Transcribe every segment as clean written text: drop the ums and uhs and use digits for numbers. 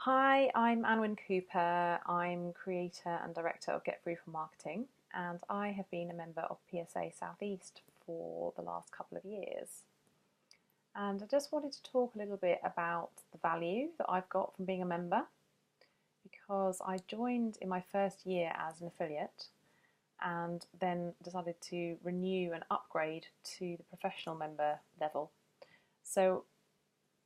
Hi, I'm Anwen Cooper. I'm creator and director of Get Fruitful Marketing, and I have been a member of PSA Southeast for the last couple of years. And I just wanted to talk a little bit about the value that I've got from being a member because I joined in my first year as an affiliate and then decided to renew and upgrade to the professional member level. So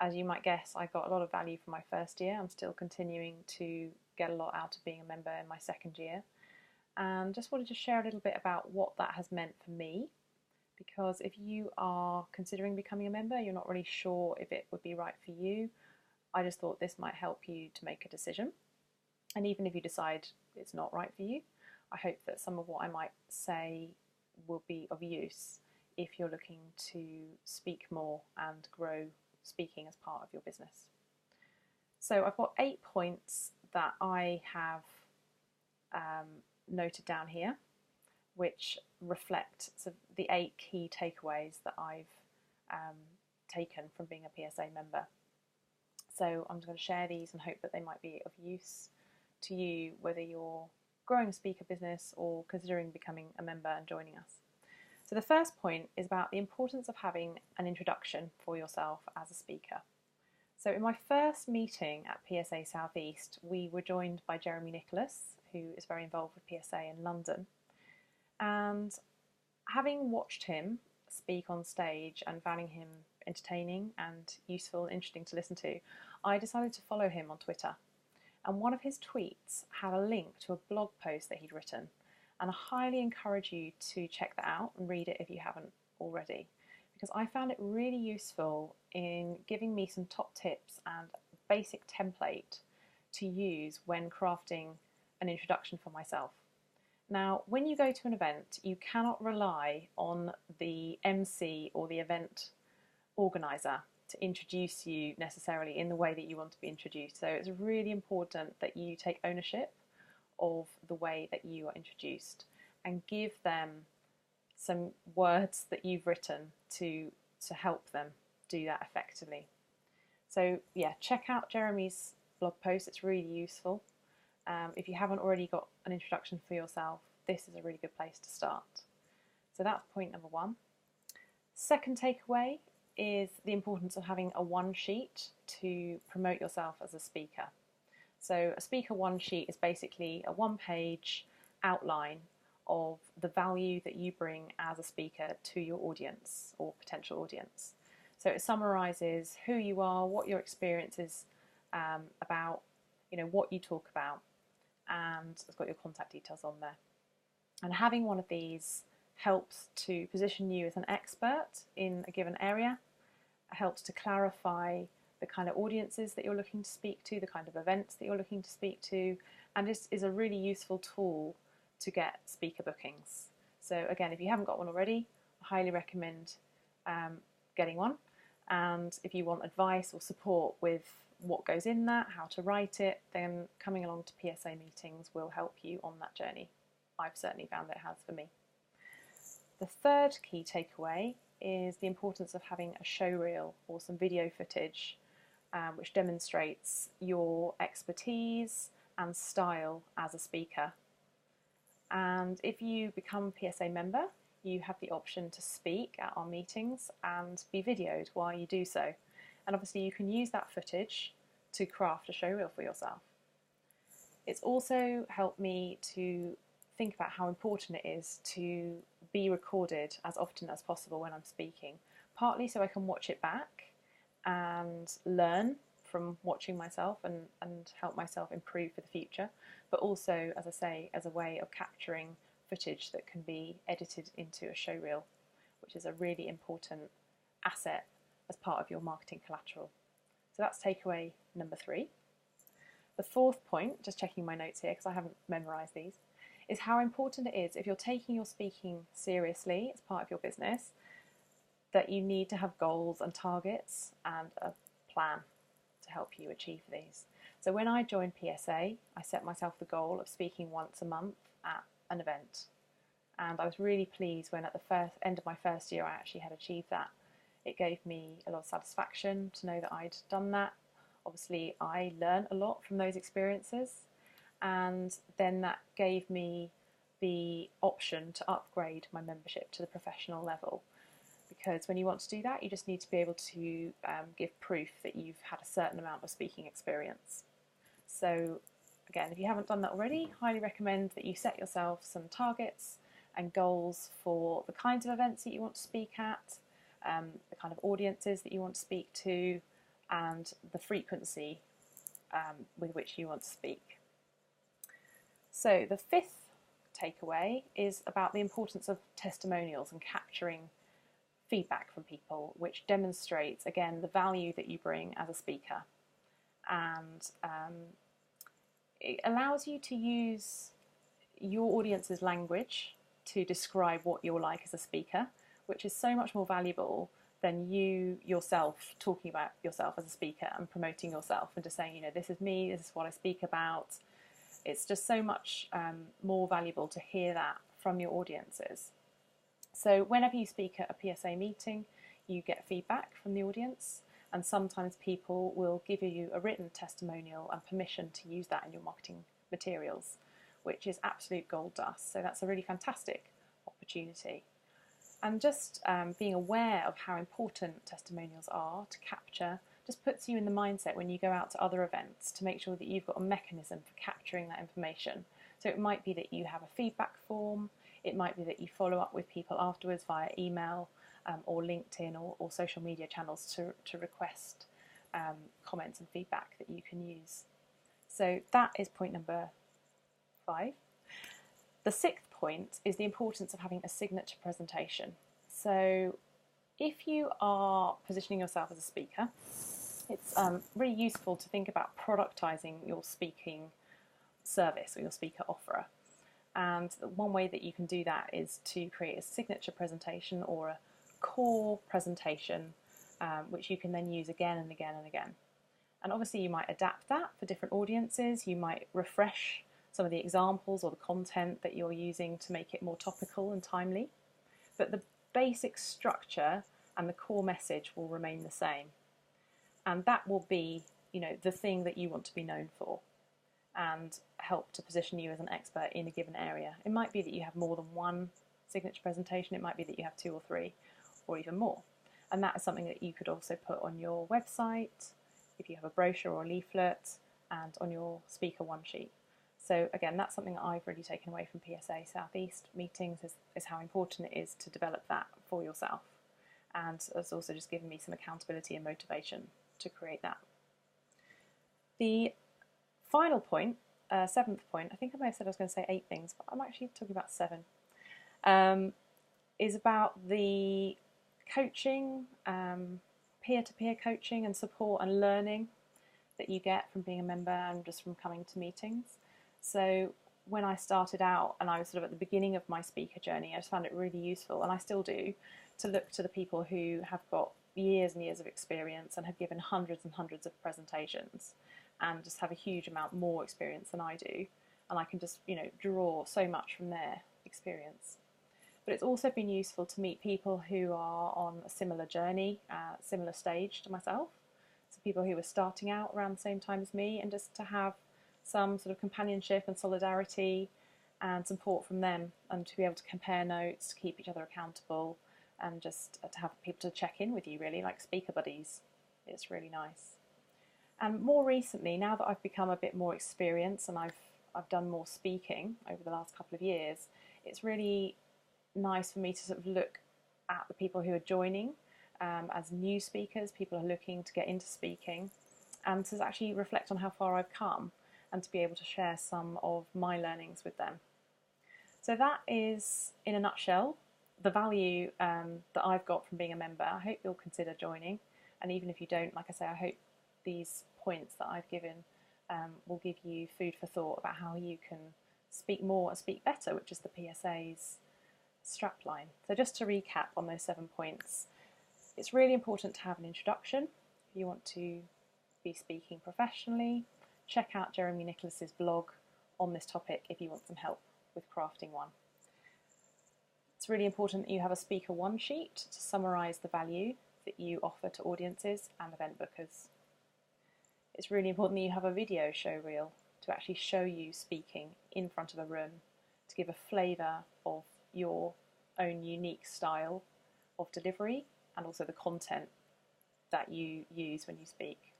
as you might guess, I got a lot of value from my first year. I'm still continuing to get a lot out of being a member in my second year. And just wanted to share a little bit about what that has meant for me. Because if you are considering becoming a member, you're not really sure if it would be right for you, I just thought this might help you to make a decision. And even if you decide it's not right for you, I hope that some of what I might say will be of use if you're looking to speak more and grow speaking as part of your business. So I've got 8 points that I have noted down here, which reflect sort of the 8 key takeaways that I've taken from being a PSA member. So I'm just going to share these and hope that they might be of use to you, whether you're growing a speaker business or considering becoming a member and joining us. So the first point is about the importance of having an introduction for yourself as a speaker. So in my first meeting at PSA Southeast, we were joined by Jeremy Nicholas, who is very involved with PSA in London. And having watched him speak on stage and finding him entertaining and useful and interesting to listen to, I decided to follow him on Twitter. And one of his tweets had a link to a blog post that he'd written. And I highly encourage you to check that out and read it if you haven't already, because I found it really useful in giving me some top tips and basic template to use when crafting an introduction for myself. Now, when you go to an event, you cannot rely on the MC or the event organizer to introduce you necessarily in the way that you want to be introduced. So it's really important that you take ownership of the way that you are introduced and give them some words that you've written to help them do that effectively. So yeah, check out Jeremy's blog post, it's really useful. If you haven't already got an introduction for yourself, this is a really good place to start. So that's point number 1. Second takeaway is the importance of having a one sheet to promote yourself as a speaker. So a speaker one sheet is basically a one-page outline of the value that you bring as a speaker to your audience or potential audience. So it summarises who you are, what your experience is about, what you talk about, and it's got your contact details on there. And having one of these helps to position you as an expert in a given area. It helps to clarify the kind of audiences that you're looking to speak to, the kind of events that you're looking to speak to, and this is a really useful tool to get speaker bookings. So again, if you haven't got one already, I highly recommend getting one. And if you want advice or support with what goes in that, how to write it, then coming along to PSA meetings will help you on that journey. I've certainly found that it has for me. The third key takeaway is the importance of having a show reel or some video footage which demonstrates your expertise and style as a speaker. And if you become a PSA member, you have the option to speak at our meetings and be videoed while you do so. And obviously you can use that footage to craft a show reel for yourself. It's also helped me to think about how important it is to be recorded as often as possible when I'm speaking, partly so I can watch it back and learn from watching myself and help myself improve for the future, but also, as I say, as a way of capturing footage that can be edited into a show reel, which is a really important asset as part of your marketing collateral. So that's takeaway number 3. The fourth point, just checking my notes here because I haven't memorised these, is how important it is if you're taking your speaking seriously as part of your business, that you need to have goals and targets and a plan to help you achieve these. So when I joined PSA, I set myself the goal of speaking once a month at an event. And I was really pleased when at the end of my first year I actually had achieved that. It gave me a lot of satisfaction to know that I'd done that. obviously I learned a lot from those experiences, and then that gave me the option to upgrade my membership to the professional level. Because when you want to do that, you just need to be able to give proof that you've had a certain amount of speaking experience. So again, if you haven't done that already, highly recommend that you set yourself some targets and goals for the kinds of events that you want to speak at, the kind of audiences that you want to speak to, and the frequency with which you want to speak. So the fifth takeaway is about the importance of testimonials and capturing feedback from people, which demonstrates, again, the value that you bring as a speaker. And it allows you to use your audience's language to describe what you're like as a speaker, which is so much more valuable than you yourself talking about yourself as a speaker and promoting yourself and just saying, you know, this is me, this is what I speak about. It's just so much more valuable to hear that from your audiences. So whenever you speak at a PSA meeting, you get feedback from the audience, and sometimes people will give you a written testimonial and permission to use that in your marketing materials, which is absolute gold dust. So that's a really fantastic opportunity. And just being aware of how important testimonials are to capture just puts you in the mindset when you go out to other events to make sure that you've got a mechanism for capturing that information. So it might be that you have a feedback form, it might be that you follow up with people afterwards via email or LinkedIn or social media channels to request comments and feedback that you can use. So that is point number 5. The 6th point is the importance of having a signature presentation. So if you are positioning yourself as a speaker, it's really useful to think about productizing your speaking service or your speaker offer. And one way that you can do that is to create a signature presentation or a core presentation, which you can then use again and again and again. And obviously you might adapt that for different audiences. You might refresh some of the examples or the content that you're using to make it more topical and timely. But the basic structure and the core message will remain the same. And that will be, you know, the thing that you want to be known for and help to position you as an expert in a given area. It might be that you have more than one signature presentation. It might be that you have 2 or 3 or even more. And that is something that you could also put on your website, if you have a brochure or a leaflet, and on your speaker one sheet. So again, that's something that I've really taken away from PSA Southeast meetings is how important it is to develop that for yourself. And it's also just given me some accountability and motivation to create that. The final point, 7th point, I think I may have said I was going to say 8 things, but I'm actually talking about 7, is about the coaching, peer-to-peer coaching and support and learning that you get from being a member and just from coming to meetings. So when I started out and I was sort of at the beginning of my speaker journey, I just found it really useful, and I still do, to look to the people who have got years and years of experience and have given hundreds and hundreds of presentations and just have a huge amount more experience than I do, and I can just, you know, draw so much from their experience. But it's also been useful to meet people who are on a similar journey, similar stage to myself, so people who are starting out around the same time as me, and just to have some sort of companionship and solidarity and support from them, and to be able to compare notes, to keep each other accountable, and just to have people to check in with you, really, like speaker buddies. It's really nice. And more recently, now that I've become a bit more experienced and I've done more speaking over the last couple of years, it's really nice for me to sort of look at the people who are joining as new speakers, people who are looking to get into speaking, and to actually reflect on how far I've come and to be able to share some of my learnings with them. So that is, in a nutshell, the value that I've got from being a member. I hope you'll consider joining, and even if you don't, like I say, I hope these points that I've given will give you food for thought about how you can speak more and speak better, which is the PSA's strapline. So just to recap on those 7 points, it's really important to have an introduction if you want to be speaking professionally. Check out Jeremy Nicholas's blog on this topic if you want some help with crafting one. It's really important that you have a speaker one sheet to summarise the value that you offer to audiences and event bookers. It's really important that you have a video show reel to actually show you speaking in front of a room, to give a flavour of your own unique style of delivery and also the content that you use when you speak.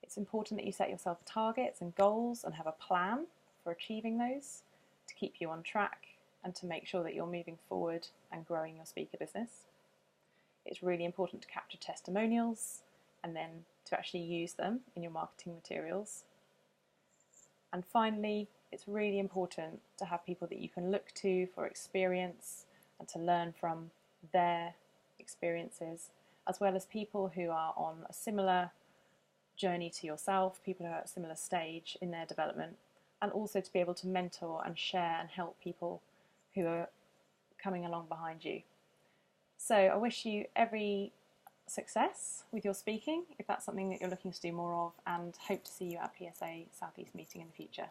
It's important that you set yourself targets and goals and have a plan for achieving those to keep you on track and to make sure that you're moving forward and growing your speaker business. It's really important to capture testimonials and then to actually use them in your marketing materials. And finally, it's really important to have people that you can look to for experience and to learn from their experiences, as well as people who are on a similar journey to yourself, people who are at a similar stage in their development, and also to be able to mentor and share and help people who are coming along behind you. So I wish you every success with your speaking if that's something that you're looking to do more of, and hope to see you at PSA Southeast meeting in the future.